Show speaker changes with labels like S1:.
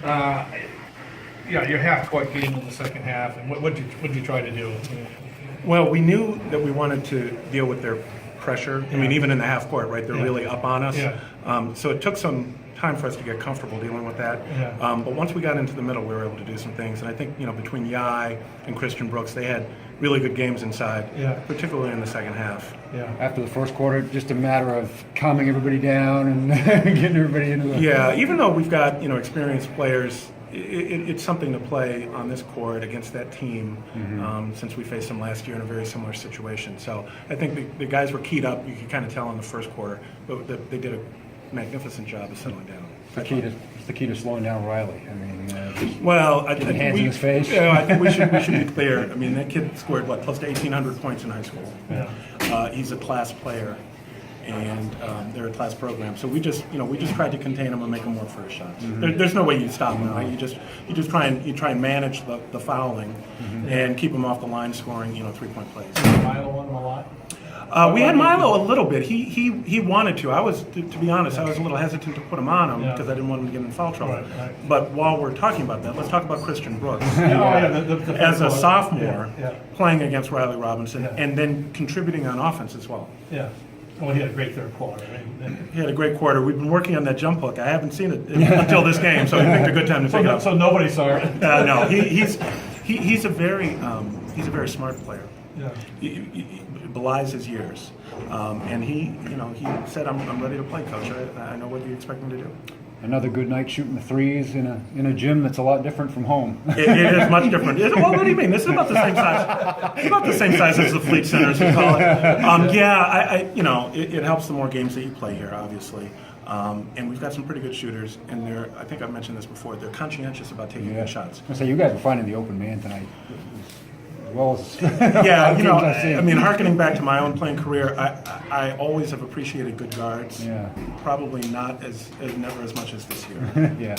S1: Yeah, your half-court game in the second half, and what did you try to do?
S2: Well, we knew that we wanted to deal with their pressure. I mean, even in the half court, right? They're really up on us.
S1: Yeah.
S2: So it took some time for us to get comfortable dealing with that.
S1: Yeah.
S2: But once we got into the middle, we were able to do some things. And I think, between Yai and Christian Brooks, they had really good games inside, particularly in the second half.
S1: Yeah.
S3: After the first quarter, just a matter of calming everybody down and getting everybody into the...
S2: Yeah, even though we've got, experienced players, it's something to play on this court against that team, since we faced them last year in a very similar situation. So I think the guys were keyed up. You could kind of tell in the first quarter, but they did a magnificent job of settling down.
S3: It's the key to slowing down Riley. I mean,
S2: I think
S3: hands in his face.
S2: I think we should be clear. I mean, that kid scored close to 1,800 points in high school.
S1: Yeah.
S2: He's a class player, and they're a class program. So we just tried to contain him and make him work for his shots. There's no way you stop him. Right? You just try and manage the fouling and keep him off the line scoring 3-point plays.
S1: Milo on him a lot?
S2: We had Milo a little bit. He wanted to. To be honest, I was a little hesitant to put him on him because I didn't want him to get in foul trouble.
S1: Right.
S2: But while we're talking about that, let's talk about Christian Brooks.
S1: As
S2: a sophomore, playing against Riley Robinson and then contributing on offense as well.
S1: Yeah. Well, he had a great third quarter.
S2: He had a great quarter. We've been working on that jump hook. I haven't seen it until this game, so we picked a good time to pick it up.
S1: So nobody saw it.
S2: No, he's a very smart player.
S1: Yeah.
S2: He belies his years, and he said, "I'm ready to play, coach. I know what you expect me to do."
S3: Another good night shooting the threes in a gym that's a lot different from home.
S2: It is much different. Well, what do you mean? This is about the same size. It's about the same size as the Fleet Center, as we call it. It helps the more games that you play here, obviously. And we've got some pretty good shooters, and I think I've mentioned this before. They're conscientious about taking good shots.
S3: So you guys were finding the open man tonight, as well as
S2: harkening back to my own playing career, I always have appreciated good guards.
S3: Yeah.
S2: Probably not never as much as this year.
S3: Yeah.